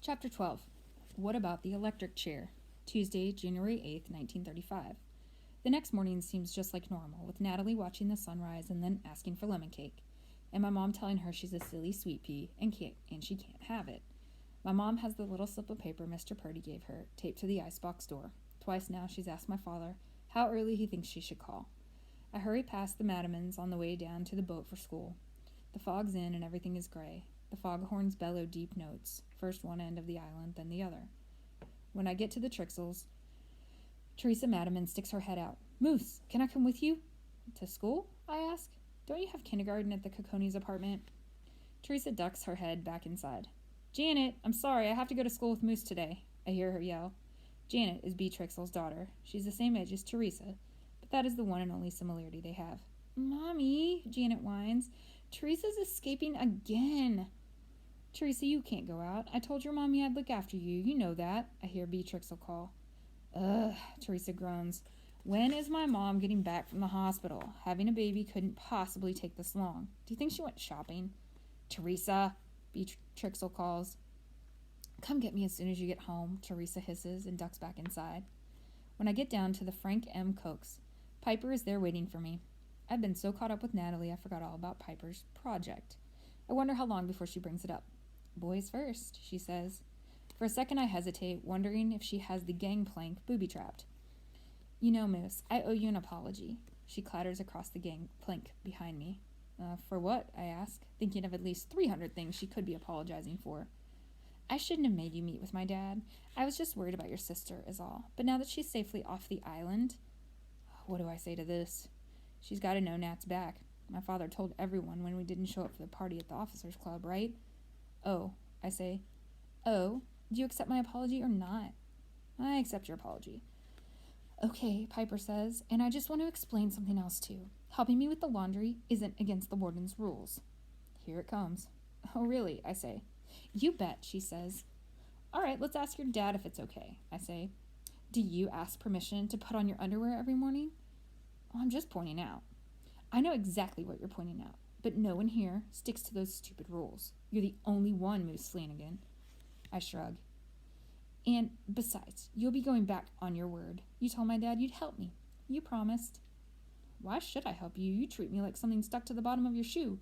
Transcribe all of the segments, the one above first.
Chapter 12. What about the electric chair? Tuesday, January 8th, 1935. The next morning seems just like normal, with Natalie watching the sunrise and then asking for lemon cake, and my mom telling her she's a silly sweet pea and she can't have it. My mom has the little slip of paper Mr. Purdy gave her, taped to the icebox door. Twice now she's asked my father how early he thinks she should call. I hurry past the Madamans on the way down to the boat for school. The fog's in and everything is gray. The foghorns bellow deep notes, first one end of the island, then the other. When I get to the Trixels, Teresa Madaman sticks her head out. "Moose, can I come with you?" "To school?" I ask. "Don't you have kindergarten at the Cacone's apartment?" Teresa ducks her head back inside. "Janet, I'm sorry, I have to go to school with Moose today," I hear her yell. Janet is B. Trixel's daughter. She's the same age as Teresa, but that is the one and only similarity they have. "Mommy," Janet whines, "Teresa's escaping again." "Teresa, you can't go out. I told your mommy I'd look after you. You know that," I hear B. Trixel call. "Ugh," Teresa groans. "When is my mom getting back from the hospital? Having a baby couldn't possibly take this long. Do you think she went shopping?" "Teresa," B. Trixel calls. "Come get me as soon as you get home," Teresa hisses and ducks back inside. When I get down to the Frank M. Cokes, Piper is there waiting for me. I've been so caught up with Natalie I forgot all about Piper's project. I wonder how long before she brings it up. "Boys first," she says. For a second I hesitate, wondering if she has the gangplank booby-trapped. "You know, Moose, I owe you an apology." She clatters across the gangplank behind me. For what?" I ask, thinking of at least 300 things she could be apologizing for. "I shouldn't have made you meet with my dad. I was just worried about your sister, is all. But now that she's safely off the island..." What do I say to this? She's got to know Nat's back. My father told everyone when we didn't show up for the party at the officers' club, right? "Oh," I say. "Oh, do you accept my apology or not?" "I accept your apology." "Okay," Piper says, "and I just want to explain something else too. Helping me with the laundry isn't against the warden's rules." Here it comes. "Oh, really?" I say. "You bet," she says. "All right, let's ask your dad if it's okay," I say. "Do you ask permission to put on your underwear every morning?" "Oh, I'm just pointing out." "I know exactly what you're pointing out, but no one here sticks to those stupid rules. You're the only one, Moose Flanagan." I shrug. "And besides, you'll be going back on your word. You told my dad you'd help me. You promised." "Why should I help you? You treat me like something stuck to the bottom of your shoe."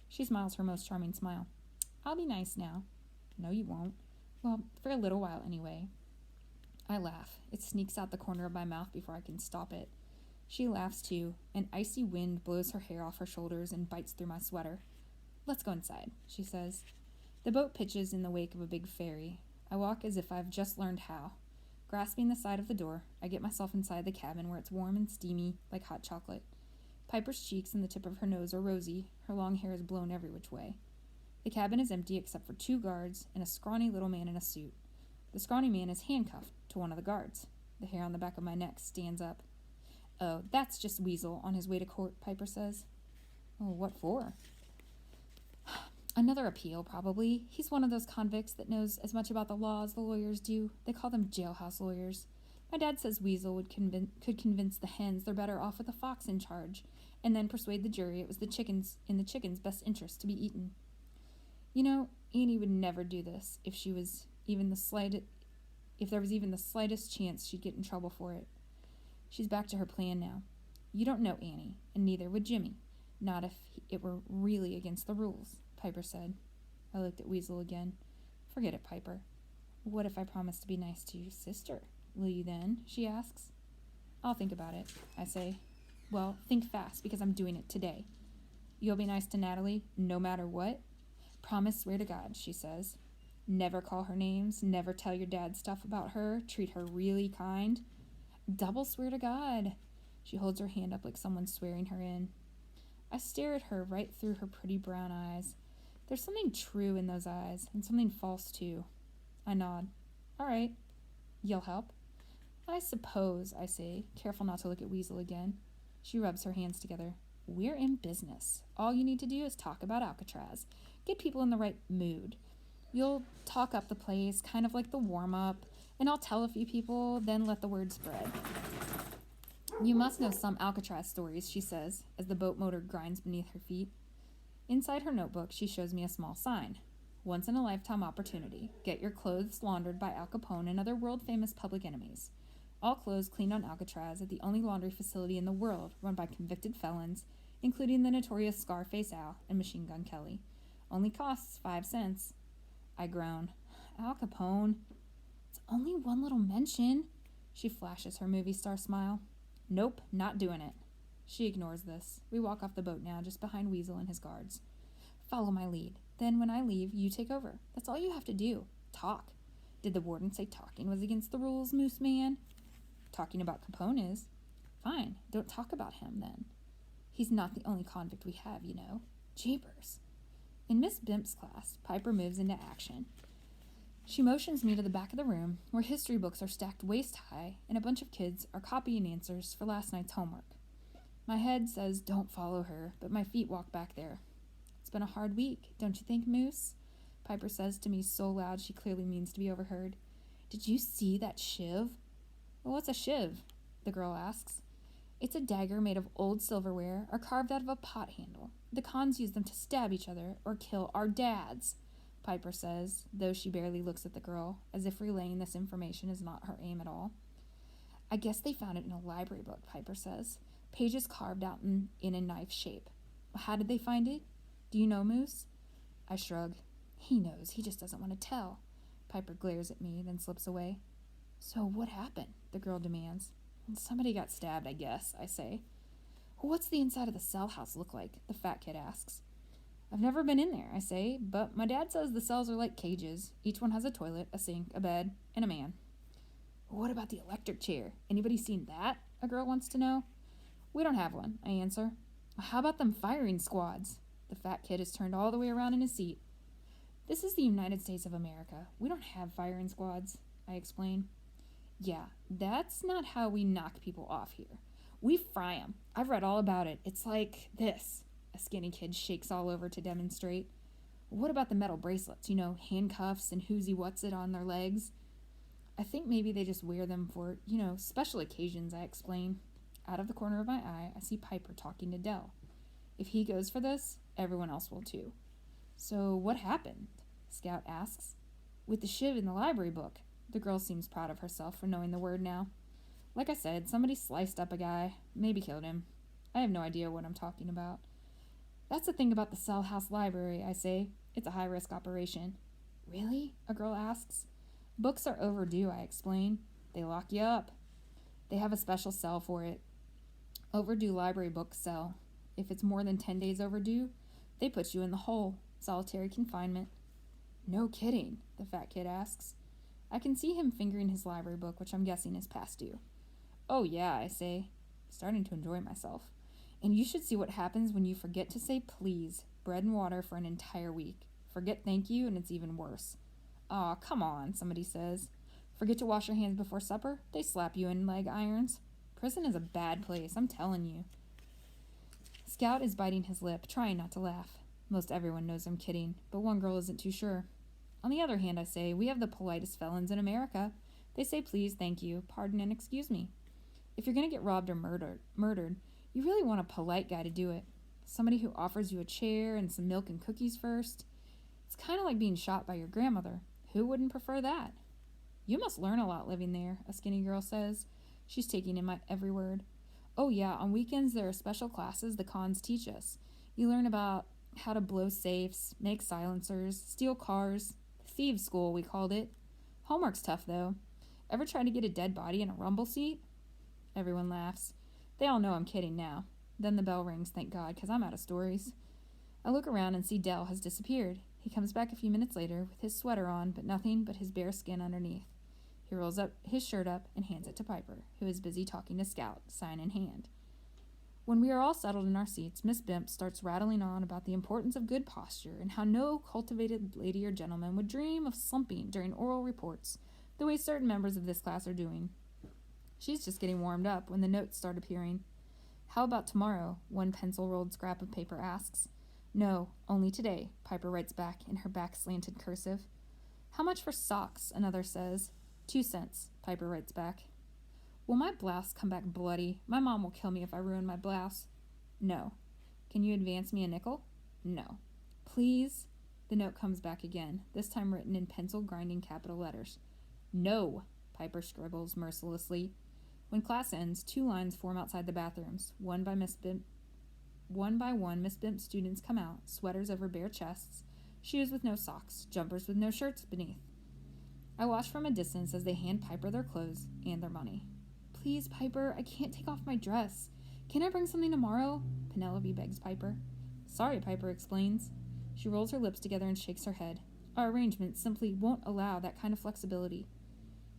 She smiles her most charming smile. "I'll be nice now." "No, you won't." "Well, for a little while anyway." I laugh. It sneaks out the corner of my mouth before I can stop it. She laughs too. An icy wind blows her hair off her shoulders and bites through my sweater. "Let's go inside," she says. The boat pitches in the wake of a big ferry. I walk as if I've just learned how. Grasping the side of the door, I get myself inside the cabin where it's warm and steamy like hot chocolate. Piper's cheeks and the tip of her nose are rosy. Her long hair is blown every which way. The cabin is empty except for 2 guards and a scrawny little man in a suit. The scrawny man is handcuffed to one of the guards. The hair on the back of my neck stands up. "Oh, that's just Weasel on his way to court," Piper says. "Oh, what for?" "Another appeal, probably. He's one of those convicts that knows as much about the law as the lawyers do. They call them jailhouse lawyers. My dad says Weasel could convince the hens they're better off with a fox in charge, and then persuade the jury it was in the chicken's best interest to be eaten. You know, Annie would never do this if there was even the slightest chance she'd get in trouble for it. She's back to her plan now. You don't know Annie, and neither would Jimmy. Not if it were really against the rules," Piper said. I looked at Weasel again. "Forget it, Piper." "What if I promise to be nice to your sister? Will you then?" she asks. "I'll think about it," I say. "Well, think fast, because I'm doing it today." "You'll be nice to Natalie, no matter what?" "Promise, swear to God," she says. "Never call her names, never tell your dad stuff about her, treat her really kind?" "Double swear to God." She holds her hand up like someone swearing her in. I stare at her right through her pretty brown eyes. There's something true in those eyes, and something false too. I nod. "All right. You'll help?" "I suppose," I say, careful not to look at Weasel again. She rubs her hands together. "We're in business. All you need to do is talk about Alcatraz. Get people in the right mood. You'll talk up the place, kind of like the warm-up, and I'll tell a few people, then let the word spread." "You must know some Alcatraz stories," she says, as the boat motor grinds beneath her feet. Inside her notebook, she shows me a small sign. Once-in-a-lifetime opportunity. Get your clothes laundered by Al Capone and other world-famous public enemies. All clothes cleaned on Alcatraz at the only laundry facility in the world run by convicted felons, including the notorious Scarface Al and Machine Gun Kelly. Only costs 5 cents. I groan. Al Capone. It's only one little mention. She flashes her movie star smile. Nope, not doing it. She ignores this. We walk off the boat now, just behind Weasel and his guards. Follow my lead. Then when I leave, you take over. That's all you have to do. Talk. Did the warden say talking was against the rules, Moose Man? Talking about Capone is. Fine, don't talk about him then. He's not the only convict we have, you know. Jeepers. In Miss Bimp's class, Piper moves into action. She motions me to the back of the room, where history books are stacked waist high, and a bunch of kids are copying answers for last night's homework. My head says don't follow her, but my feet walk back there. It's been a hard week, don't you think, Moose? Piper says to me so loud she clearly means to be overheard. Did you see that shiv? Well, what's a shiv? The girl asks. It's a dagger made of old silverware or carved out of a pot handle. The cons use them to stab each other or kill our dads, Piper says, though she barely looks at the girl, as if relaying this information is not her aim at all. I guess they found it in a library book, Piper says. Pages carved out in a knife shape. How did they find it? Do you know, Moose? I shrug. He knows, he just doesn't want to tell. Piper glares at me, then slips away. So what happened? The girl demands. Somebody got stabbed, I guess, I say. What's the inside of the cell house look like? The fat kid asks. I've never been in there, I say, but my dad says the cells are like cages. Each one has a toilet, a sink, a bed, and a man. What about the electric chair? Anybody seen that? A girl wants to know. We don't have one, I answer. How about them firing squads? The fat kid is turned all the way around in his seat. This is the United States of America. We don't have firing squads, I explain. Yeah, that's not how we knock people off here. We fry 'em. I've read all about it. It's like this. A skinny kid shakes all over to demonstrate. What about the metal bracelets? You know, handcuffs and who's-y what's-it on their legs? I think maybe they just wear them for, special occasions, I explain. Out of the corner of my eye, I see Piper talking to Dell. If he goes for this, everyone else will too. So what happened? Scout asks. With the shiv in the library book. The girl seems proud of herself for knowing the word now. Like I said, somebody sliced up a guy, maybe killed him. I have no idea what I'm talking about. That's the thing about the cell house library, I say. It's a high-risk operation. Really? A girl asks. Books are overdue, I explain. They lock you up. They have a special cell for it. Overdue library book cell. If it's more than 10 days overdue, they put you in the hole. Solitary confinement. No kidding, the fat kid asks. I can see him fingering his library book, which I'm guessing is past due. Oh yeah, I say, starting to enjoy myself. And you should see what happens when you forget to say please, bread and water for an entire week. Forget thank you, and it's even worse. Aw, come on, somebody says. Forget to wash your hands before supper? They slap you in leg irons. Prison is a bad place, I'm telling you. Scout is biting his lip, trying not to laugh. Most everyone knows I'm kidding, but one girl isn't too sure. On the other hand, I say, we have the politest felons in America. They say please, thank you, pardon, and excuse me. If you're going to get robbed or murdered, you really want a polite guy to do it. Somebody who offers you a chair and some milk and cookies first. It's kind of like being shot by your grandmother. Who wouldn't prefer that? You must learn a lot living there, a skinny girl says. She's taking in my every word. Oh yeah, on weekends there are special classes the cons teach us. You learn about how to blow safes, make silencers, steal cars. Thieves' school, we called it. Homework's tough, though. Ever try to get a dead body in a rumble seat? Everyone laughs. They all know I'm kidding now. Then the bell rings, thank God, because I'm out of stories. I look around and see Dell has disappeared. He comes back a few minutes later with his sweater on, but nothing but his bare skin underneath. He rolls up his shirt up and hands it to Piper, who is busy talking to Scout, sign in hand. When we are all settled in our seats, Miss Bimp starts rattling on about the importance of good posture and how no cultivated lady or gentleman would dream of slumping during oral reports, the way certain members of this class are doing. She's just getting warmed up when the notes start appearing. How about tomorrow? One pencil-rolled scrap of paper asks. No, only today, Piper writes back in her back-slanted cursive. How much for socks? Another says. 2 cents, Piper writes back. Will my blouse come back bloody? My mom will kill me if I ruin my blouse. No. Can you advance me a nickel? No. Please? The note comes back again, this time written in pencil-grinding capital letters. No, Piper scribbles mercilessly. When class ends, 2 lines form outside the bathrooms. One by one, Miss Bimp's students come out, sweaters over bare chests, shoes with no socks, jumpers with no shirts beneath. I watch from a distance as they hand Piper their clothes and their money. Please, Piper, I can't take off my dress. Can I bring something tomorrow? Penelope begs Piper. Sorry, Piper explains. She rolls her lips together and shakes her head. Our arrangement simply won't allow that kind of flexibility.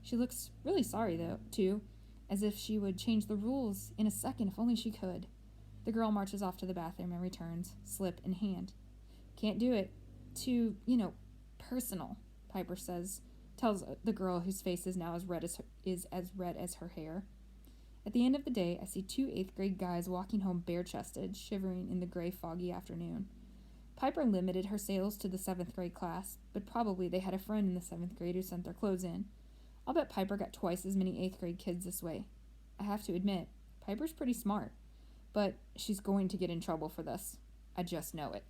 She looks really sorry, though, too, as if she would change the rules in a second if only she could. The girl marches off to the bathroom and returns, slip in hand. Can't do it. Too, personal, Piper tells the girl whose face is now as red as her hair. At the end of the day, I see 2 8th-grade guys walking home bare-chested, shivering in the gray, foggy afternoon. Piper limited her sales to the 7th-grade class, but probably they had a friend in the 7th grade who sent their clothes in. I'll bet Piper got twice as many 8th-grade kids this way. I have to admit, Piper's pretty smart, but she's going to get in trouble for this. I just know it.